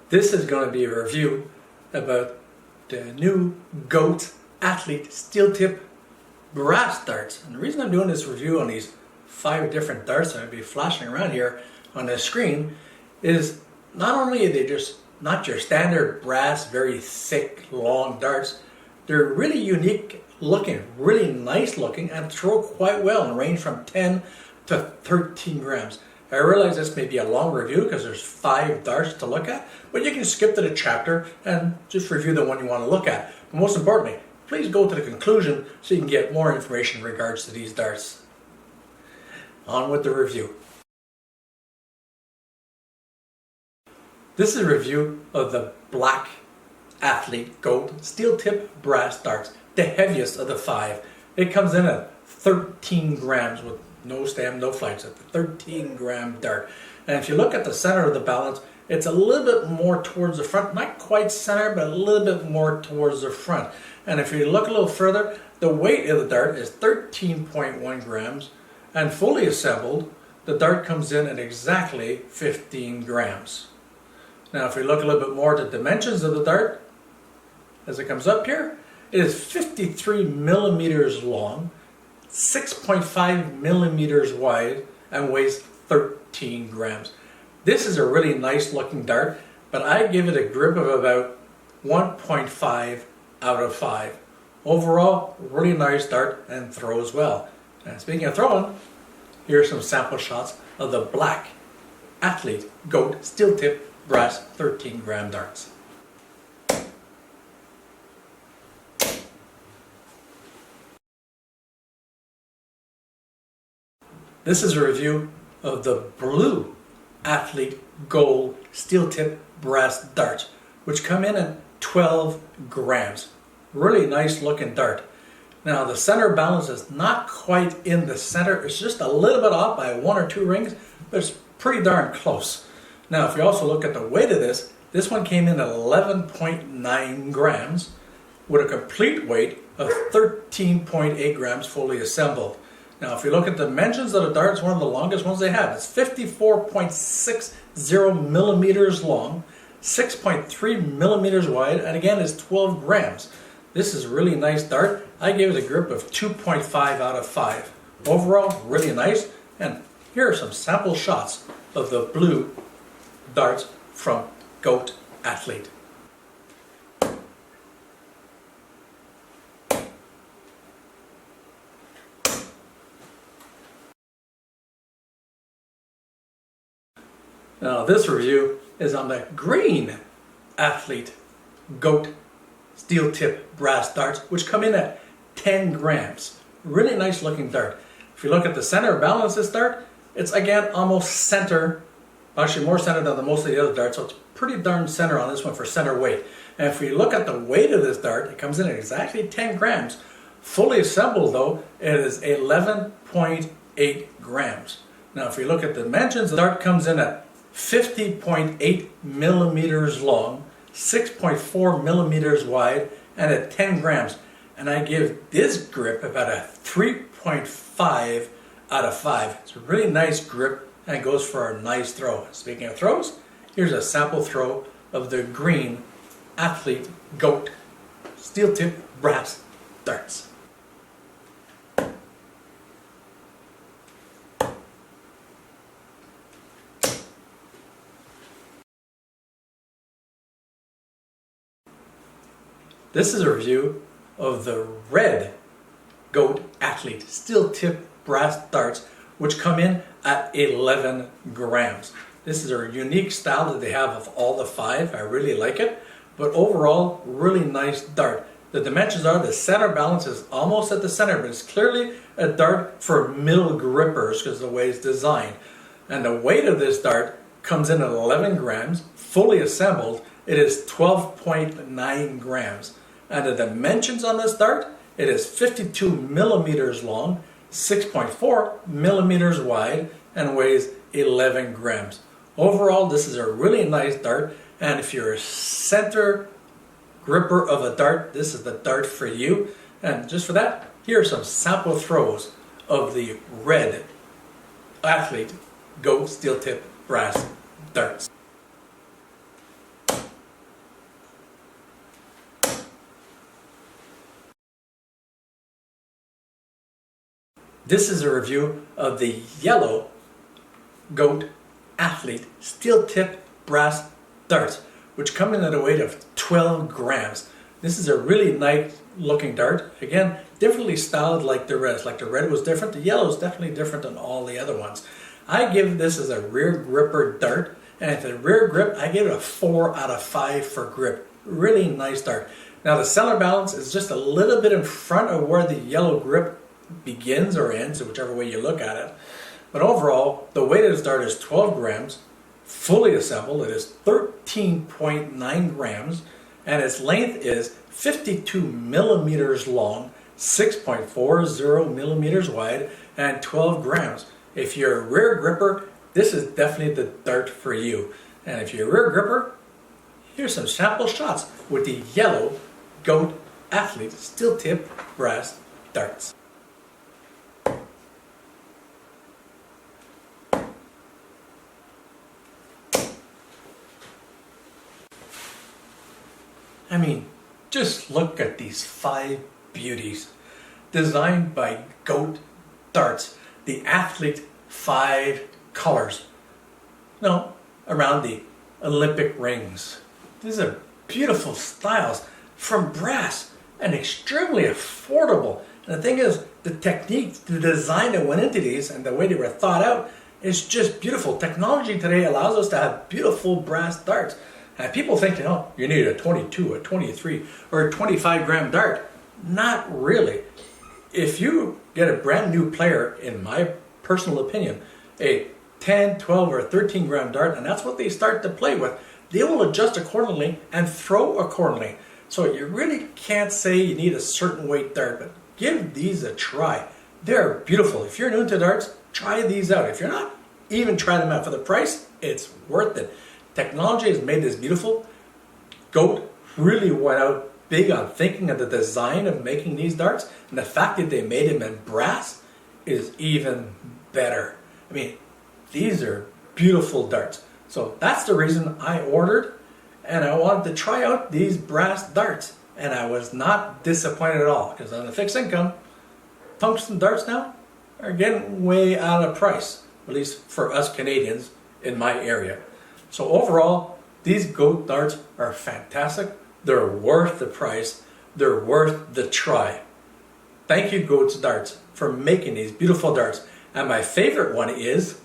This is going to be a review about the new GOAT Athlete Steel Tip brass darts. And the reason I'm doing this review on these 5 different darts that I'll be flashing around here on the screen is not only are they just not your standard brass, very thick, long darts, they're really unique looking, really nice looking, and throw quite well and range from 10 to 13 grams. I realize this may be a long review because there's 5 darts to look at, but you can skip to the chapter and just review the one you want to look at. But most importantly, please go to the conclusion so you can get more information in regards to these darts. On with the review. This is a review of the Black Athlete GOAT Steel Tip Brass Darts, the heaviest of the 5. It comes in at 13 grams with no stem, no flights, at the 13 gram dart. And if you look at the center of the balance, it's a little bit more towards the front, not quite center, but a little bit more towards the front. And if you look a little further, the weight of the dart is 13.1 grams, and fully assembled, the dart comes in at exactly 15 grams. Now if we look a little bit more at the dimensions of the dart, as it comes up here, it is 53 millimeters long, 6.5 millimeters wide, and weighs 13 grams. This is a really nice looking dart, but I give it a grip of about 1.5 out of 5. Overall, really nice dart and throws well. And speaking of throwing, here are some sample shots of the Black Athlete GOAT Steel Tip Brass 13 gram darts. This is a review of the Blue Athlete Gold Steel Tip Brass Darts, which come in at 12 grams. Really nice looking dart. Now the center balance is not quite in the center, it's just a little bit off by 1 or 2 rings, but it's pretty darn close. Now if you also look at the weight of this one came in at 11.9 grams with a complete weight of 13.8 grams fully assembled. Now if you look at the dimensions of the dart, it's one of the longest ones they have. It's 54.60 millimeters long, 6.3 millimeters wide, and again is 12 grams. This is a really nice dart. I gave it a grip of 2.5 out of 5. Overall, really nice. And here are some sample shots of the blue darts from GOAT Athlete. Now this review is on the Green Athlete GOAT Steel Tip Brass Darts, which come in at 10 grams. Really nice looking dart. If you look at the center balance of this dart, it's again almost center, actually more center than most of the other darts, so it's pretty darn center on this one for center weight. And if we look at the weight of this dart, it comes in at exactly 10 grams. Fully assembled though, it is 11.8 grams. Now if we look at the dimensions, the dart comes in at 50.8 millimeters long, 6.4 millimeters wide, and at 10 grams. And I give this grip about a 3.5 out of 5. It's a really nice grip and goes for a nice throw. Speaking of throws, here's a sample throw of the Green Athlete GOAT Steel Tip Brass Darts. This is a review of the Red GOAT Athlete Steel Tip Brass Darts, which come in at 11 grams. This is a unique style that they have of all the 5. I really like it, but overall, really nice dart. The dimensions are the center balance is almost at the center, but it's clearly a dart for middle grippers because of the way it's designed. And the weight of this dart comes in at 11 grams, fully assembled. It is 12.9 grams. And the dimensions on this dart, it is 52 millimeters long, 6.4 millimeters wide, and weighs 11 grams. Overall, this is a really nice dart, and if you're a center gripper of a dart, this is the dart for you. And just for that, here are some sample throws of the Red Athlete GOAT Steel Tip Brass Darts. This is a review of the yellow Goat Athlete steel tip brass darts, which come in at a weight of 12 grams. This is a really nice looking dart. Again, differently styled like the rest. Like the red was different, the yellow is definitely different than all the other ones. I give this as a rear gripper dart, and at the rear grip, I give it a 4 out of 5 for grip. Really nice dart. Now the center balance is just a little bit in front of where the yellow grip begins or ends, whichever way you look at it. But overall, the weight of this dart is 12 grams, fully assembled. It is 13.9 grams, and its length is 52 millimeters long, 6.40 millimeters wide, and 12 grams. If you're a rear gripper, this is definitely the dart for you. And if you're a rear gripper, here's some sample shots with the yellow Goat Athlete steel tip brass darts. I mean, just look at these 5 beauties. Designed by Goat Darts, the Athlete 5 colors. No, around the Olympic rings. These are beautiful styles from brass and extremely affordable. And the thing is, the technique, the design that went into these and the way they were thought out is just beautiful. Technology today allows us to have beautiful brass darts. And people think, you need a 22, a 23, or a 25 gram dart. Not really. If you get a brand new player, in my personal opinion, a 10, 12, or 13 gram dart, and that's what they start to play with, they will adjust accordingly and throw accordingly. So you really can't say you need a certain weight dart, but give these a try. They're beautiful. If you're new to darts, try these out. If you're not, even try them out. For the price, it's worth it. Technology has made this beautiful. Goat really went out big on thinking of the design of making these darts, and the fact that they made them in brass is even better. I mean, these are beautiful darts. So that's the reason I ordered, and I wanted to try out these brass darts, and I was not disappointed at all, because on the fixed income, tungsten darts now are getting way out of price, at least for us Canadians in my area. So overall, these Goat darts are fantastic. They're worth the price. They're worth the try. Thank you, Goat Darts, for making these beautiful darts. And my favorite one is